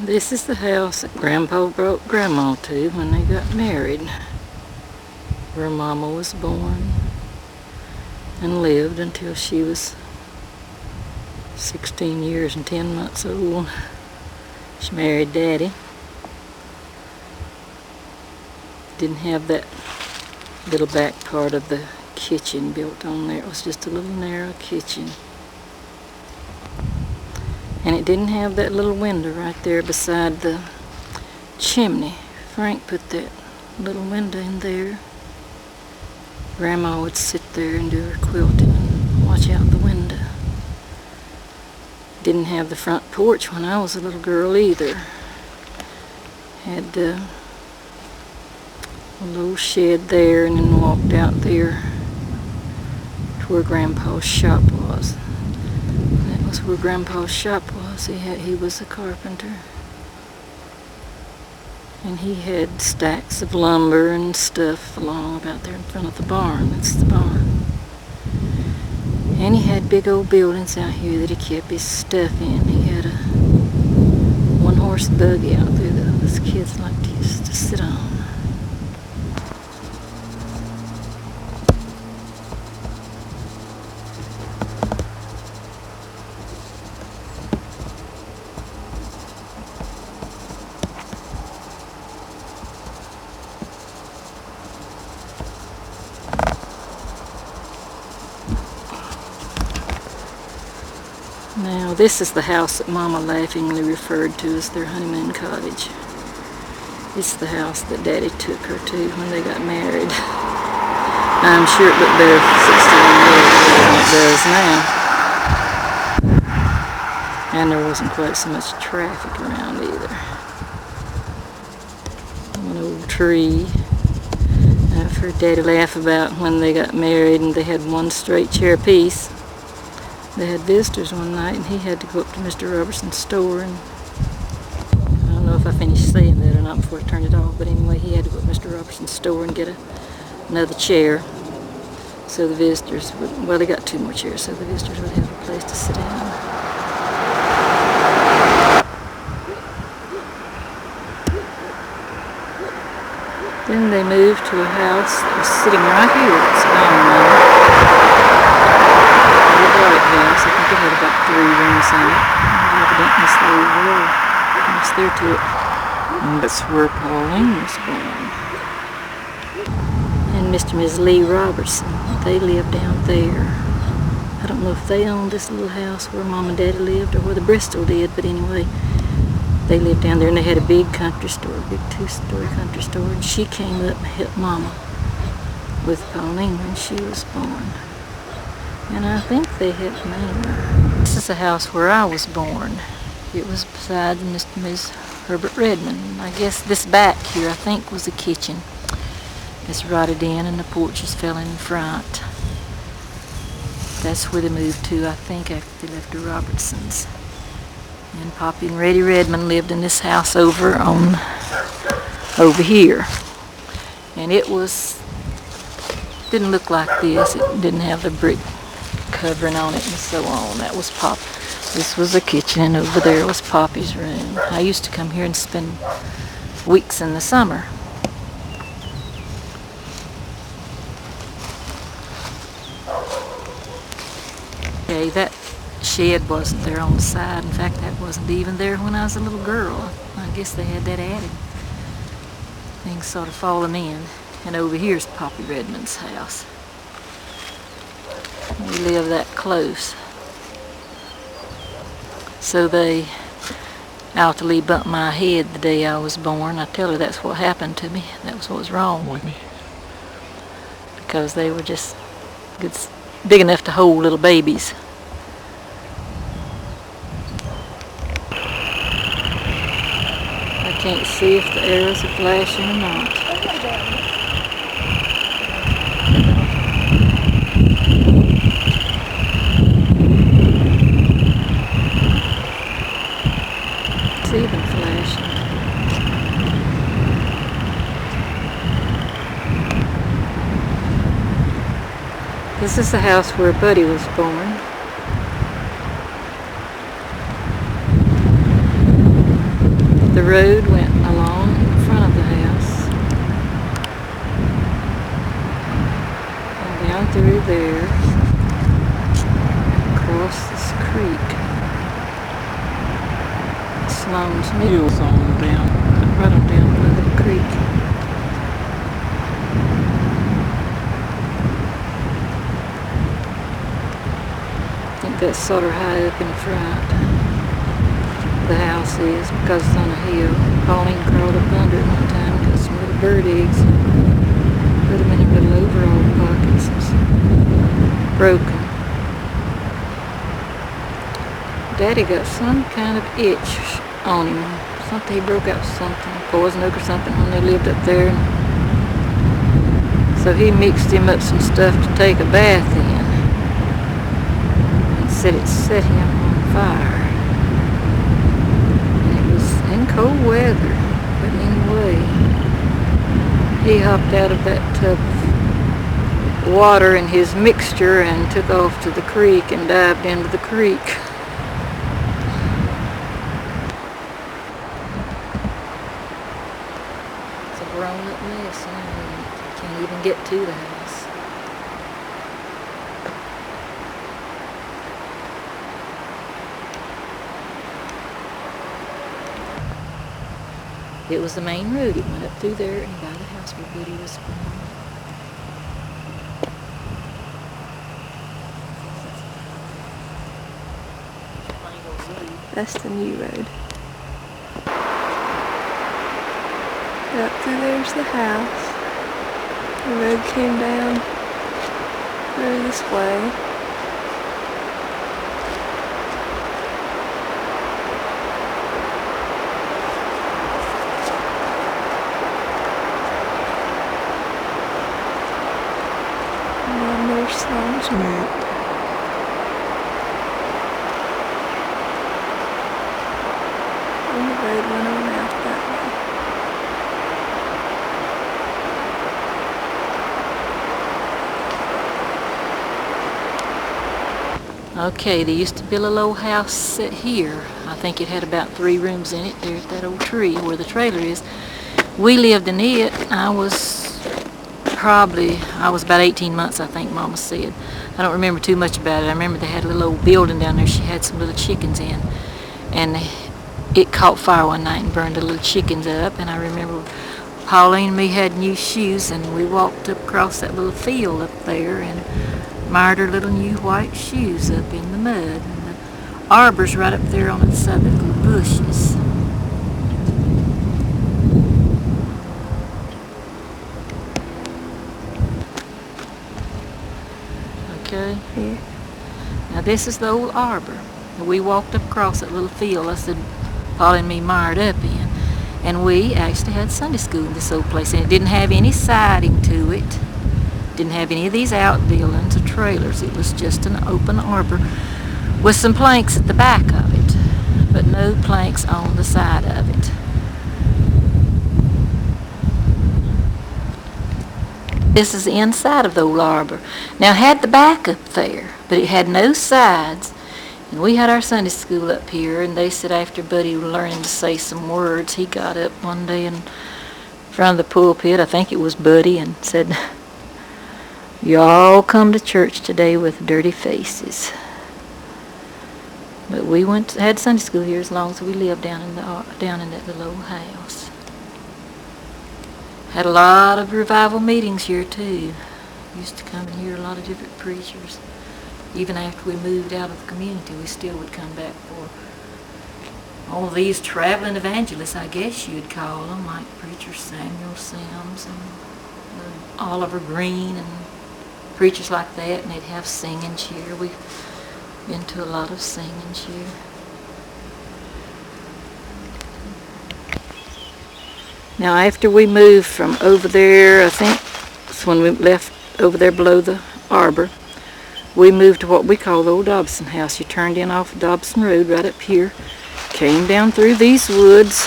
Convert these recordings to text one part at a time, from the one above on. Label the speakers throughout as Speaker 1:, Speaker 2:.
Speaker 1: This is the house that Grandpa brought Grandma to when they got married, where Mama was born and lived until she was 16 years and 10 months old. She married Daddy. Didn't have that little back part of the kitchen built on there. It was just a little narrow kitchen. And it didn't have that little window right there beside the chimney. Frank put that little window in there. Grandma would sit there and do her quilting and watch out the window. Didn't have the front porch when I was a little girl either. Had a little shed there, and then walked out there to where Grandpa's shop was. That was where Grandpa's shop was. He was a carpenter. And he had stacks of lumber and stuff along about there in front of the barn. That's the barn. And he had big old buildings out here that he kept his stuff in. He had a one-horse buggy out there that us kids liked to used to sit on. Now, this is the house that Mama laughingly referred to as their honeymoon cottage. It's the house that Daddy took her to when they got married. I'm sure it looked better 16 years ago than it does now. And there wasn't quite so much traffic around either. An old tree. I've heard Daddy laugh about when they got married and they had one straight chair apiece. They had visitors one night, and he had to go up to Mr. Robertson's store, and I don't know if I finished saying that or not before I turned it off, but anyway, he had to go to Mr. Robertson's store and get another chair, so the visitors would, well, they got two more chairs, so the visitors would have a place to sit down. Then they moved to a house that was sitting right here. It's gone now. House. I think it had about 3 rooms in it. Evidently slowly were almost there to it. And that's where Pauline was born. And Mr. and Ms. Lee Robertson, they lived down there. I don't know if they owned this little house where Mom and Daddy lived or where the Bristol did, but anyway, they lived down there, and they had a big country store, a big 2-story country store, and she came up and helped Mama with Pauline when she was born. And I think they had named her. This is the house where I was born. It was beside Mr. and Ms. Herbert Redmond. I guess this back here, I think, was the kitchen. It's rotted in, and the porches fell in front. That's where they moved to, I think, after they left the Robertsons. And Poppy and Reddy Redmond lived in this house over here. And it didn't look like this. It didn't have the brick covering on it and so on. That was Pop. This was the kitchen, and over there was Poppy's room. I used to come here and spend weeks in the summer. Okay, that shed wasn't there on the side. In fact, that wasn't even there when I was a little girl. I guess they had that added. Things sort of fallen in. And over here's Poppy Redmond's house. We live that close. So they outwardly bumped my head the day I was born. I tell her that's what happened to me. That was what was wrong with me. Because they were just big enough to hold little babies. I can't see if the arrows are flashing or not. Even flashing. This is the house where Buddy was born. road went along in front of the house and down through there, across this creek. Sloan's Mills on down, right on down by the creek. I think that's sort of high up in front. The house is, because it's on a hill. Pauline crawled up under it one time and got some little bird eggs and put them in her little overall pockets. It was broken. Daddy got some kind of itch on him. Something, he broke out something, poison oak or something when they lived up there. And so he mixed him up some stuff to take a bath in and said it set him on fire. In cold weather, but anyway, he hopped out of that tub of water in his mixture and took off to the creek and dived into the creek. It's a grown-up mess, and you can't even get to the house. It was the main road. It went up through there and by the house where Buddy was born.
Speaker 2: That's the new road. Up through there's the house. The road came down through this way. Sloan's Mills. And the road went on out that
Speaker 1: way. Okay, they used to build a low house set here. I think it had about 3 rooms in it. There's that old tree where the trailer is. We lived in it. I was about 18 months, I think Mama said. I don't remember too much about it. I remember they had a little old building down there she had some little chickens in. And it caught fire one night and burned the little chickens up. And I remember Pauline and me had new shoes and we walked up across that little field up there and mired her little new white shoes up in the mud. And the arbor's right up there on the side of the little bushes. Okay.
Speaker 2: Yeah.
Speaker 1: Now this is the old arbor. We walked up across that little field I said Paul and me mired up in. And we actually had Sunday school in this old place. And it didn't have any siding to it. Didn't have any of these outbuildings or trailers. It was just an open arbor with some planks at the back of it. But no planks on the side of it. This is the inside of the old arbor. Now it had the back up there, but it had no sides. And we had our Sunday school up here, and they said after Buddy learning to say some words, he got up one day in front of the pulpit, I think it was Buddy, and said, "Y'all come to church today with dirty faces." But we had Sunday school here as long as we lived down in that little old house. Had a lot of revival meetings here too. Used to come and hear a lot of different preachers. Even after we moved out of the community, we still would come back for all these traveling evangelists, I guess you'd call them, like Preacher Samuel Sims and Oliver Green and preachers like that, and they'd have singing cheer. We've been to a lot of singing cheer. Now after we moved from over there, I think it's when we left over there below the arbor, we moved to what we call the old Dobson house. You turned in off Dobson Road right up here, came down through these woods,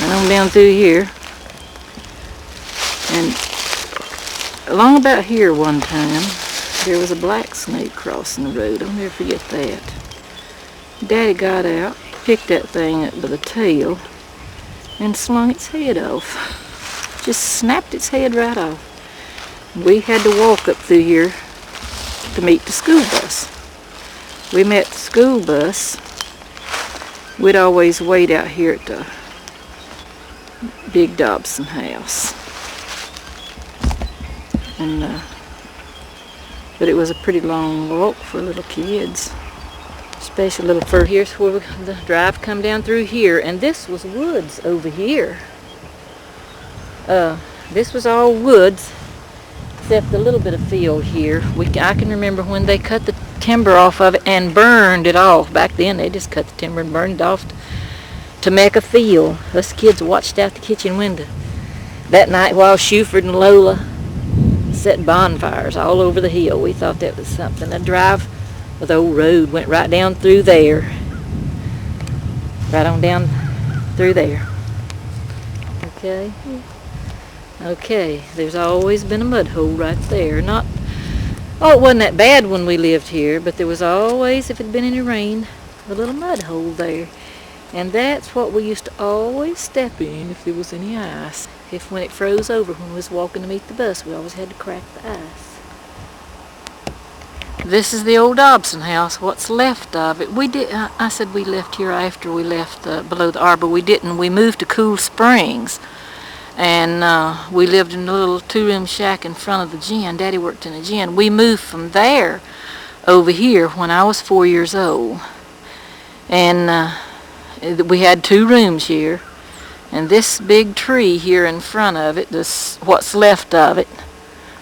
Speaker 1: went on down through here, and along about here one time, there was a black snake crossing the road. I'll never forget that. Daddy got out, picked that thing up by the tail and slung its head off. Just snapped its head right off. We had to walk up through here to meet the school bus. We met the school bus. We'd always wait out here at the big Dobson house. And but it was a pretty long walk for little kids, especially little fur. Here's where the drive come down through here, and this was woods over here. This was all woods, except a little bit of field here. I can remember when they cut the timber off of it and burned it off. Back then, they just cut the timber and burned it off to make a field. Us kids watched out the kitchen window that night while Shuford and Lola set bonfires all over the hill. We thought that was something. The drive of the old road went right down through there. Right on down through there. Okay? Okay, there's always been a mud hole right there. It wasn't that bad when we lived here, but there was always, if it had been any rain, a little mud hole there. And that's what we used to always step in if there was any ice. When it froze over when we was walking to meet the bus, we always had to crack the ice. This is the old Dobson house, what's left of it. I said we left here after we left below the arbor. We didn't. We moved to Cool Springs. And we lived in a little two-room shack in front of the gin. Daddy worked in a gin. We moved from there over here when I was 4 years old. And we had 2 rooms here. And this big tree here in front of it, what's left of it,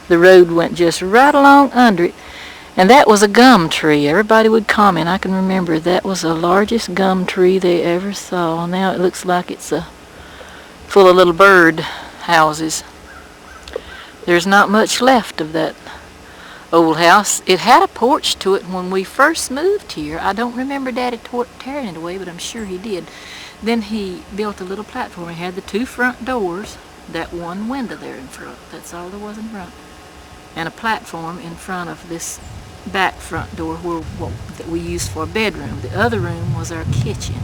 Speaker 1: the road went just right along under it. And that was a gum tree. Everybody would comment. I can remember that was the largest gum tree they ever saw. Now it looks like it's full of little bird houses. There's not much left of that old house. It had a porch to it when we first moved here. I don't remember Daddy tearing it away, but I'm sure he did. Then he built a little platform. He had the 2 front doors, that one window there in front. That's all there was in front. And a platform in front of this back front door that we used for a bedroom. The other room was our kitchen.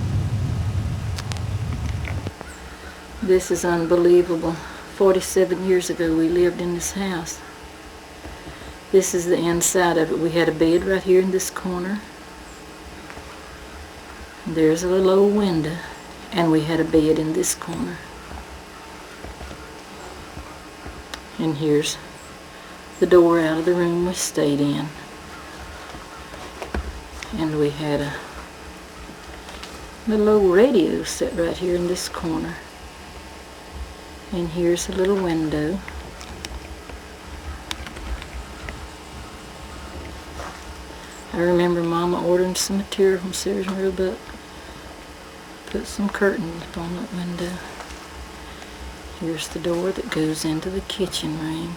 Speaker 1: This is unbelievable. 47 years ago we lived in this house. This is the inside of it. We had a bed right here in this corner. There's a little old window. And we had a bed in this corner. And here's the door out of the room we stayed in. And we had a little old radio set right here in this corner. And here's a little window. I remember Mama ordering some material from Sears and Roebuck. Put some curtains on that window. Here's the door that goes into the kitchen room.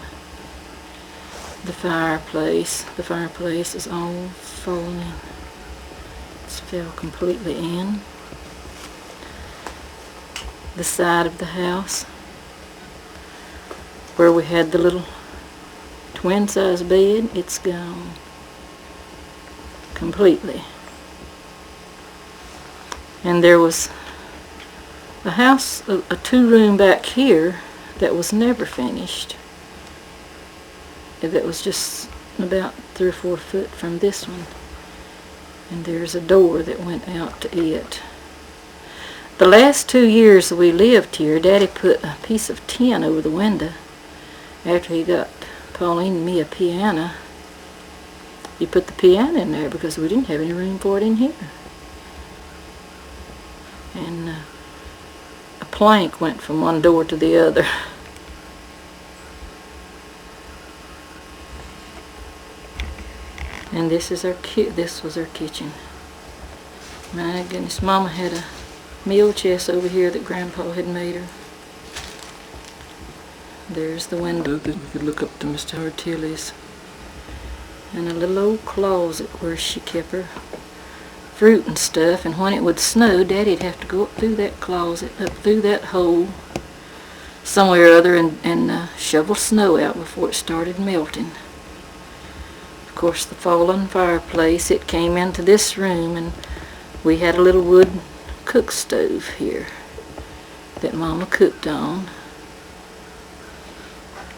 Speaker 1: The fireplace. The fireplace is all fallen in. It's fell completely in. The side of the house where we had the little twin-size bed, it's gone completely. And there was a house, a 2-room back here that was never finished. That was just about 3 or 4 foot from this one. And there's a door that went out to it. The last 2 years we lived here, Daddy put a piece of tin over the window. After he got Pauline and me a piano, he put the piano in there because we didn't have any room for it in here. And a plank went from one door to the other. And this was our kitchen. My goodness, Mama had a meal chest over here that Grandpa had made her. There's the window that we could look up to Mr. Hartilly's. And a little old closet where she kept her fruit and stuff. And when it would snow, Daddy'd have to go up through that closet, up through that hole somewhere or other and shovel snow out before it started melting. Of course, the fallen fireplace, it came into this room, and we had a little wood cook stove here that Mama cooked on.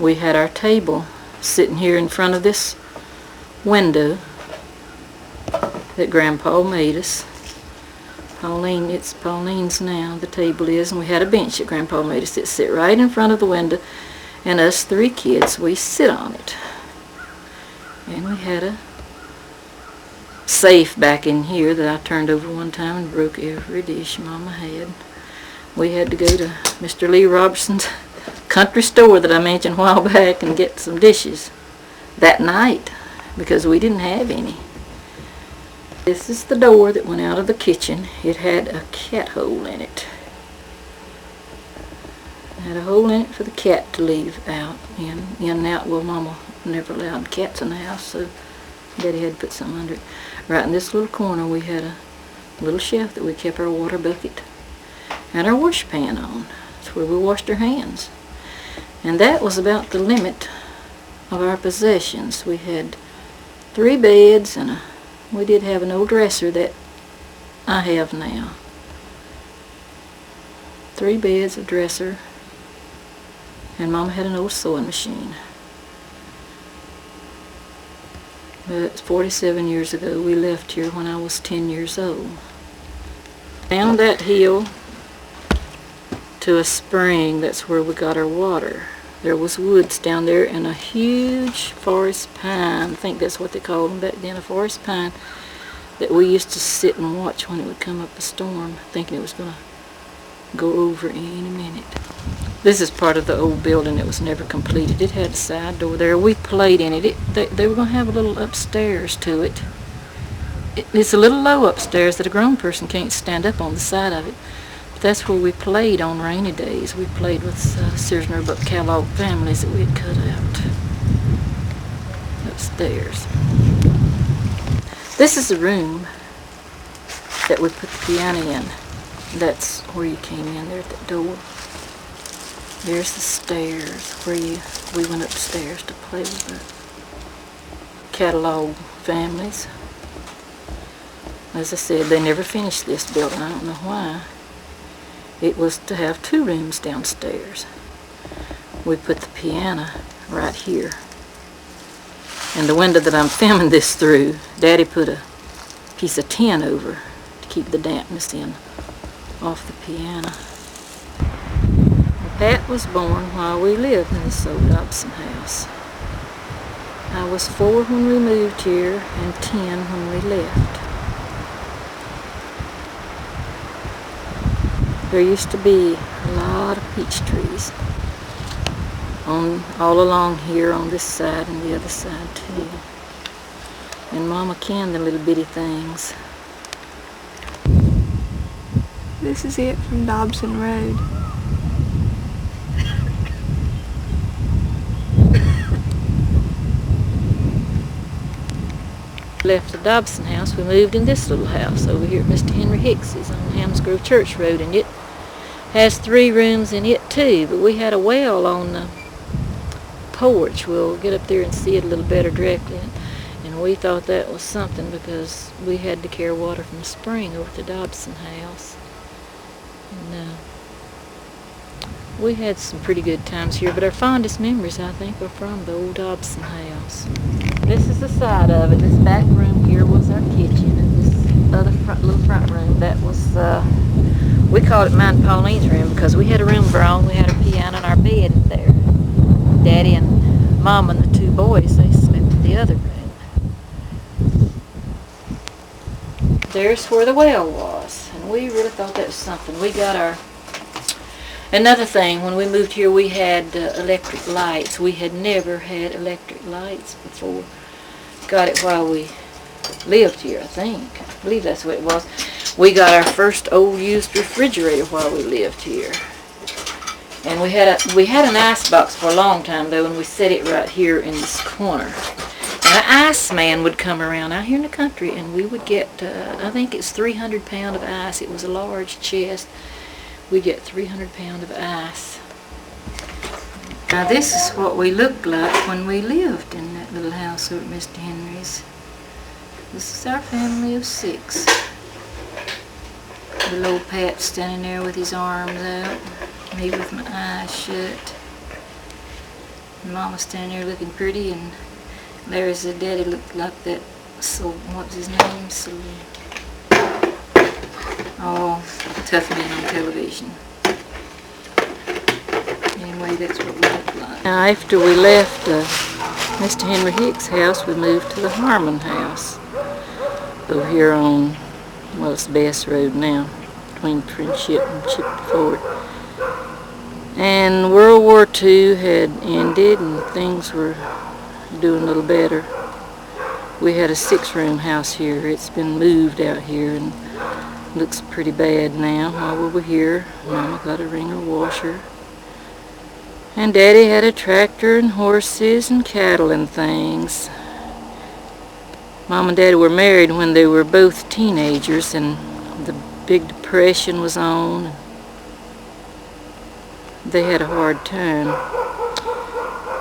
Speaker 1: We had our table sitting here in front of this window that Grandpa made us. It's Pauline's now, the table is, and we had a bench that Grandpa made us that sit right in front of the window, and us 3 kids, we sit on it. And we had a safe back in here that I turned over one time and broke every dish Mama had. We had to go to Mr. Lee Robertson's country store that I mentioned a while back and get some dishes that night because we didn't have any. This is the door that went out of the kitchen. It had a cat hole in it. It had a hole in it for the cat to leave out, in and out. Well, Mama never allowed cats in the house, so Daddy had to put something under it. Right in this little corner we had a little shelf that we kept our water bucket and our wash pan on. That's where we washed our hands. And that was about the limit of our possessions. We had 3 beds and we did have an old dresser that I have now. 3 beds, a dresser, and Mama had an old sewing machine. But 47 years ago, we left here when I was 10 years old. Down that hill to a spring, that's where we got our water. There was woods down there and a huge forest pine, I think that's what they called them back then, a forest pine, that we used to sit and watch when it would come up a storm, thinking it was going to go over any minute. This is part of the old building that was never completed. It had a side door there. We played in it. They were going to have a little upstairs to it. It's a little low upstairs that a grown person can't stand up on the side of it. That's where we played on rainy days. We played with Sears and Roebuck Kellogg families that we had cut out upstairs. This is the room that we put the piano in. That's where you came in there at that door. There's the stairs where we went upstairs to play with the Kellogg families. As I said, they never finished this building. I don't know why. It was to have 2 rooms downstairs. We put the piano right here. And the window that I'm filming this through, Daddy put a piece of tin over to keep the dampness in off the piano. Pat was born while we lived in this old Dobson house. I was 4 when we moved here and 10 when we left. There used to be a lot of peach trees all along here on this side and the other side too. And Mama canned the little bitty things.
Speaker 2: This is it from Dobson Road.
Speaker 1: Left the Dobson house, we moved in this little house over here at Mr. Henry Hicks's on Hamsgrove Church Road, and it has 3 rooms in it too, but we had a well on the porch. We'll get up there and see it a little better directly, and we thought that was something because we had to carry water from the spring over to Dobson house. And we had some pretty good times here, but our fondest memories, I think, are from the old Dobson house. This is the side of it. This back room here was our kitchen, and this other little front room, that was, we called it mine and Pauline's room because we had a room of our own. We had a piano and our bed there. Daddy and Mom and the 2 boys, they slept in the other room. There's where the well was, and we really thought that was something. We got our... Another thing, when we moved here, we had electric lights. We had never had electric lights before. Got it while we lived here, I think. I believe that's what it was. We got our first old used refrigerator while we lived here. And we had an ice box for a long time, though, and we set it right here in this corner. And an ice man would come around out here in the country, and we would get, I think it's 300 pounds of ice. It was a large chest. We'd get 300 pounds of ice. Now this is what we looked like when we lived in that little house over at Mr. Henry's. This is our family of 6. Little old Pat standing there with his arms out, me with my eyes shut. And Mama standing there looking pretty, and Larry's daddy looked like that, so what's his name? So, oh, tough man on television. Anyway, that's what we look like. Now, after we left Mr. Henry Hicks' house, we moved to the Harmon house over here on, well, it's Bass Road now, between Friendship and Chipford. And World War II had ended and things were doing a little better. We had a 6-room house here. It's been moved out here and looks pretty bad now. While we were here, Mama got a wringer washer. And Daddy had a tractor and horses and cattle and things. Mom and Daddy were married when they were both teenagers, and the Big Depression was on. They had a hard time.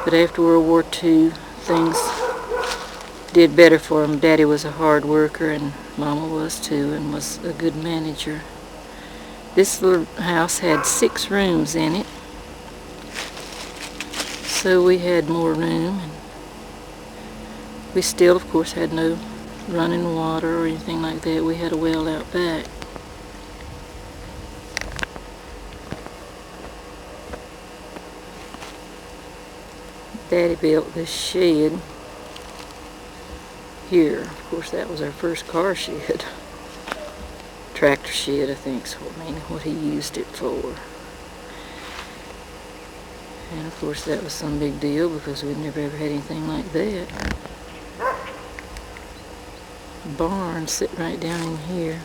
Speaker 1: But after World War II, things did better for them. Daddy was a hard worker, and Mama was too, and was a good manager. This little house had 6 rooms in it, so we had more room. And we still, of course, had no running water or anything like that. We had a well out back. Daddy built this shed here. Of course, that was our first car shed. Tractor shed, I think, is what he used it for. And of course, that was some big deal because we'd never ever had anything like that. Barn sitting right down in here.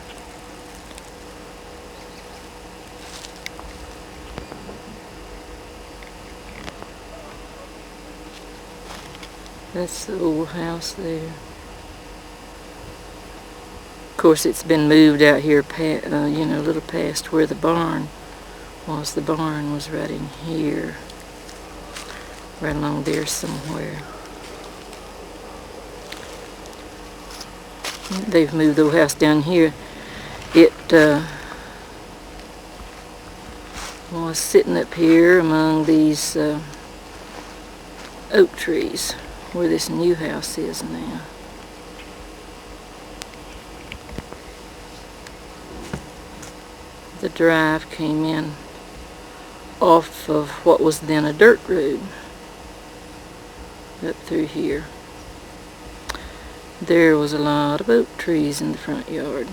Speaker 1: That's the old house there. Of course, it's been moved out here, a little past where the barn was. The barn was right in here, right along there somewhere. They've moved the old house down here. It was sitting up here among these oak trees, where this new house is now. The drive came in off of what was then a dirt road up through here. There was a lot of oak trees in the front yard.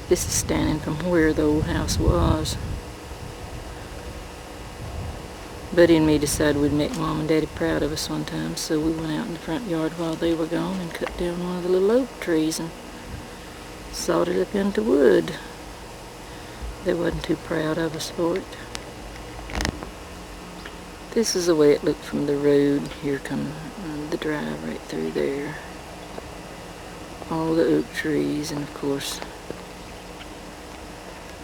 Speaker 1: This is standing from where the old house was. Buddy and me decided we'd make Mom and Daddy proud of us one time, so we went out in the front yard while they were gone and cut down one of the little oak trees and sawed it up into wood. They wasn't too proud of us for it. This is the way it looked from the road. Here come the drive right through there. All the oak trees, and of course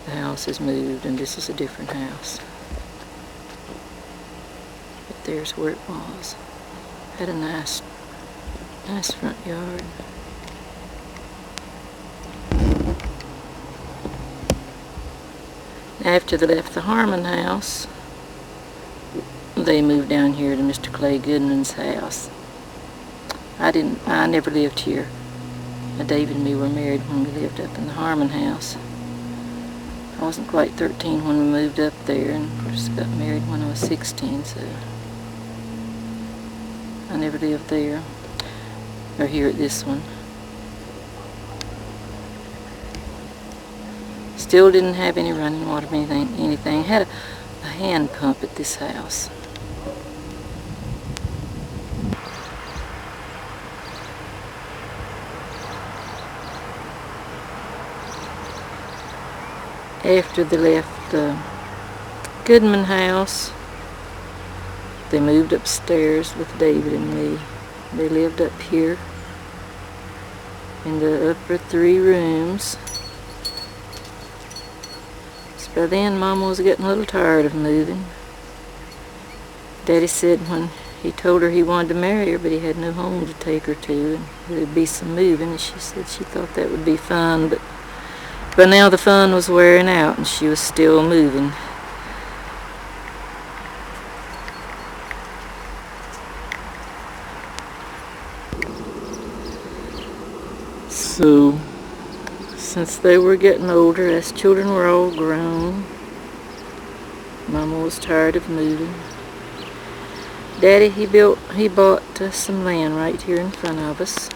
Speaker 1: the house has moved and this is a different house. But there's where it was. Had a nice front yard. After they left the Harmon house, they moved down here to Mr. Clay Goodman's house. I never lived here. David and me were married when we lived up in the Harmon house. I wasn't quite 13 when we moved up there, and of course got married when I was 16, so I never lived there, or here at this one. Still didn't have any running water or anything. Had a hand pump at this house. After they left the Goodman house, they moved upstairs with David and me. They lived up here in the upper 3 rooms. So by then, Mama was getting a little tired of moving. Daddy said when he told her he wanted to marry her, but he had no home to take her to, and there'd be some moving, and she said she thought that would be fun, but But now the fun was wearing out and she was still moving. So, since they were getting older, as children were all grown, Mama was tired of moving. Daddy, he bought some land right here in front of us.